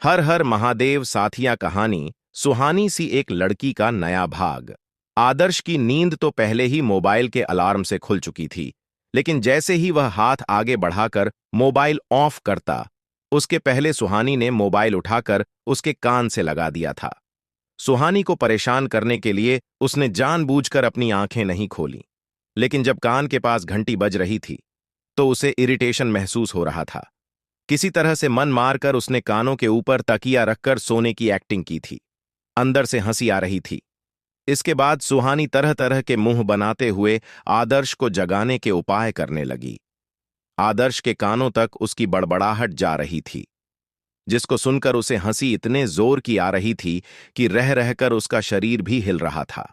हर हर महादेव साथिया कहानी सुहानी सी एक लड़की का नया भाग। आदर्श की नींद तो पहले ही मोबाइल के अलार्म से खुल चुकी थी, लेकिन जैसे ही वह हाथ आगे बढ़ाकर मोबाइल ऑफ करता, उसके पहले सुहानी ने मोबाइल उठाकर उसके कान से लगा दिया था। सुहानी को परेशान करने के लिए उसने जानबूझकर अपनी आंखें नहीं खोलीं, लेकिन जब कान के पास घंटी बज रही थी तो उसे इरिटेशन महसूस हो रहा था। किसी तरह से मन मारकर उसने कानों के ऊपर तकिया रखकर सोने की एक्टिंग की थी। अंदर से हंसी आ रही थी। इसके बाद सुहानी तरह तरह के मुंह बनाते हुए आदर्श को जगाने के उपाय करने लगी। आदर्श के कानों तक उसकी बड़बड़ाहट जा रही थी, जिसको सुनकर उसे हंसी इतने जोर की आ रही थी कि रह रहकर उसका शरीर भी हिल रहा था।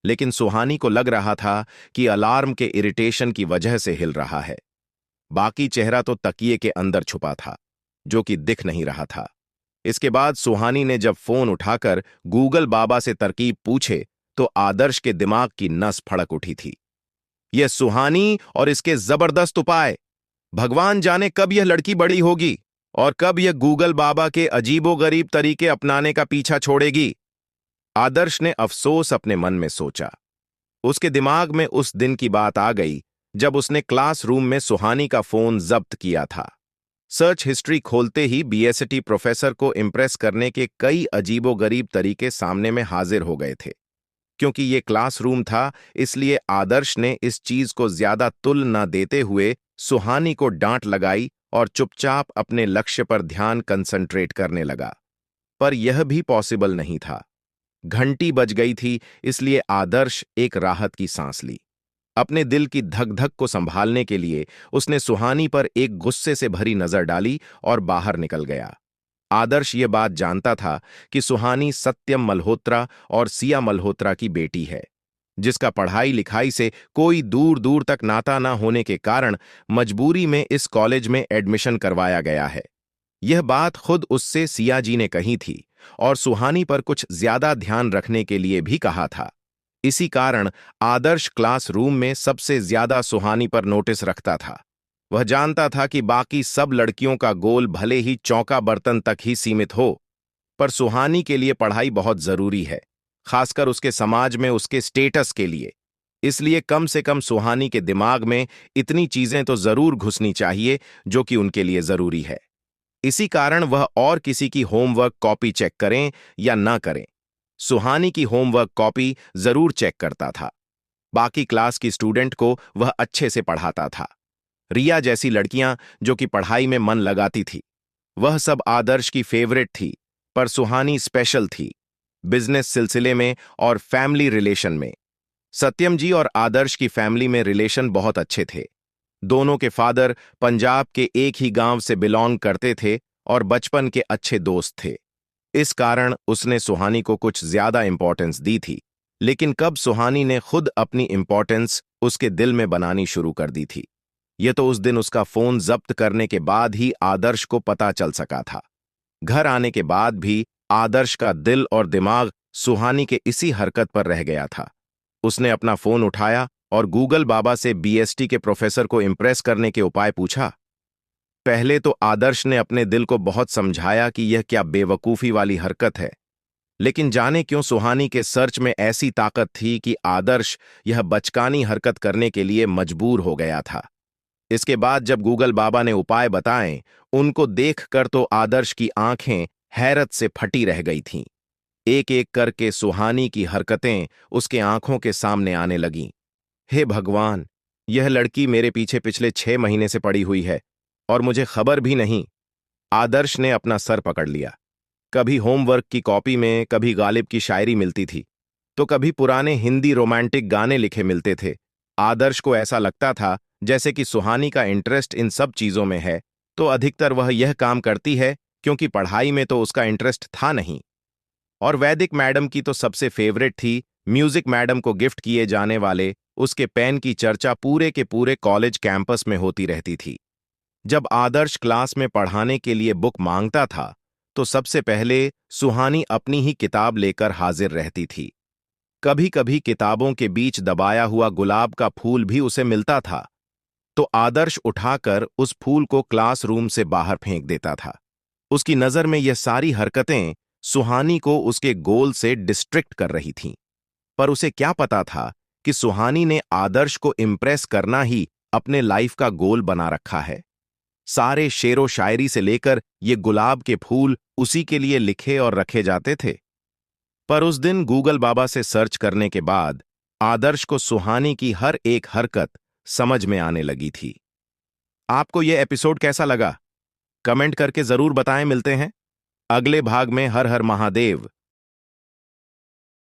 लेकिन सुहानी को लग रहा था कि अलार्म के इरिटेशन की वजह से हिल रहा है। बाकी चेहरा तो तकिए के अंदर छुपा था, जो कि दिख नहीं रहा था। इसके बाद सुहानी ने जब फोन उठाकर गूगल बाबा से तरकीब पूछे तो आदर्श के दिमाग की नस फड़क उठी थी। यह सुहानी और इसके जबरदस्त उपाय! भगवान जाने कब यह लड़की बड़ी होगी और कब यह गूगल बाबा के अजीबोगरीब तरीके अपनाने का पीछा छोड़ेगी। आदर्श ने अफसोस अपने मन में सोचा। उसके दिमाग में उस दिन की बात आ गई जब उसने क्लासरूम में सुहानी का फोन जब्त किया था। सर्च हिस्ट्री खोलते ही बीएसटी प्रोफेसर को इंप्रेस करने के कई अजीबोगरीब तरीके सामने में हाजिर हो गए थे। क्योंकि ये क्लासरूम था, इसलिए आदर्श ने इस चीज को ज्यादा तुल न देते हुए सुहानी को डांट लगाई और चुपचाप अपने लक्ष्य पर ध्यान कंसंट्रेट करने लगा। पर यह भी पॉसिबल नहीं था। घंटी बज गई थी, इसलिए आदर्श एक राहत की सांस ली। अपने दिल की धक धक को संभालने के लिए उसने सुहानी पर एक गुस्से से भरी नजर डाली और बाहर निकल गया। आदर्श ये बात जानता था कि सुहानी सत्यम मल्होत्रा और सिया मल्होत्रा की बेटी है, जिसका पढ़ाई लिखाई से कोई दूर दूर तक नाता ना होने के कारण मजबूरी में इस कॉलेज में एडमिशन करवाया गया है। यह बात खुद उससे सिया जी ने कही थी और सुहानी पर कुछ ज्यादा ध्यान रखने के लिए भी कहा था। इसी कारण आदर्श क्लासरूम में सबसे ज्यादा सुहानी पर नोटिस रखता था। वह जानता था कि बाकी सब लड़कियों का गोल भले ही चौका बर्तन तक ही सीमित हो, पर सुहानी के लिए पढ़ाई बहुत जरूरी है, खासकर उसके समाज में उसके स्टेटस के लिए। इसलिए कम से कम सुहानी के दिमाग में इतनी चीजें तो जरूर घुसनी चाहिए जो कि उनके लिए जरूरी है। इसी कारण वह और किसी की होमवर्क कॉपी चेक करें या ना करें, सुहानी की होमवर्क कॉपी जरूर चेक करता था। बाकी क्लास की स्टूडेंट को वह अच्छे से पढ़ाता था। रिया जैसी लड़कियां जो कि पढ़ाई में मन लगाती थी, वह सब आदर्श की फेवरेट थी, पर सुहानी स्पेशल थी, बिजनेस सिलसिले में और फैमिली रिलेशन में। सत्यम जी और आदर्श की फैमिली में रिलेशन बहुत अच्छे थे। दोनों के फादर पंजाब के एक ही गांव से बिलोंग करते थे और बचपन के अच्छे दोस्त थे। इस कारण उसने सुहानी को कुछ ज्यादा इंपॉर्टेंस दी थी, लेकिन कब सुहानी ने खुद अपनी इंपॉर्टेंस उसके दिल में बनानी शुरू कर दी थी, यह तो उस दिन उसका फोन जब्त करने के बाद ही आदर्श को पता चल सका था। घर आने के बाद भी आदर्श का दिल और दिमाग सुहानी के इसी हरकत पर रह गया था। उसने अपना फोन उठाया और गूगल बाबा से बीएसटी के प्रोफेसर को इंप्रेस करने के उपाय पूछा। पहले तो आदर्श ने अपने दिल को बहुत समझाया कि यह क्या बेवकूफी वाली हरकत है, लेकिन जाने क्यों सुहानी के सर्च में ऐसी ताकत थी कि आदर्श यह बचकानी हरकत करने के लिए मजबूर हो गया था। इसके बाद जब गूगल बाबा ने उपाय बताए, उनको देखकर तो आदर्श की आंखें हैरत से फटी रह गई थीं। एक एक करके सुहानी की हरकतें उसके आंखों के सामने आने लगीं। हे भगवान, यह लड़की मेरे पीछे पिछले 6 महीने से पड़ी हुई है और मुझे खबर भी नहीं। आदर्श ने अपना सर पकड़ लिया। कभी होमवर्क की कॉपी में कभी गालिब की शायरी मिलती थी, तो कभी पुराने हिंदी रोमांटिक गाने लिखे मिलते थे। आदर्श को ऐसा लगता था जैसे कि सुहानी का इंटरेस्ट इन सब चीजों में है, तो अधिकतर वह यह काम करती है क्योंकि पढ़ाई में तो उसका इंटरेस्ट था नहीं। और वैदिक मैडम की तो सबसे फेवरेट थी। म्यूजिक मैडम को गिफ्ट किए जाने वाले उसके पेन की चर्चा पूरे के पूरे कॉलेज कैंपस में होती रहती थी। जब आदर्श क्लास में पढ़ाने के लिए बुक मांगता था, तो सबसे पहले सुहानी अपनी ही किताब लेकर हाजिर रहती थी। कभी कभी किताबों के बीच दबाया हुआ गुलाब का फूल भी उसे मिलता था, तो आदर्श उठाकर उस फूल को क्लासरूम से बाहर फेंक देता था। उसकी नजर में यह सारी हरकतें सुहानी को उसके गोल से डिस्ट्रैक्ट कर रही थीं। पर उसे क्या पता था कि सुहानी ने आदर्श को इम्प्रेस करना ही अपने लाइफ का गोल बना रखा है। सारे शेरो शायरी से लेकर ये गुलाब के फूल उसी के लिए लिखे और रखे जाते थे। पर उस दिन गूगल बाबा से सर्च करने के बाद आदर्श को सुहानी की हर एक हरकत समझ में आने लगी थी। आपको यह एपिसोड कैसा लगा? कमेंट करके जरूर बताएं। मिलते हैं अगले भाग में। हर हर महादेव।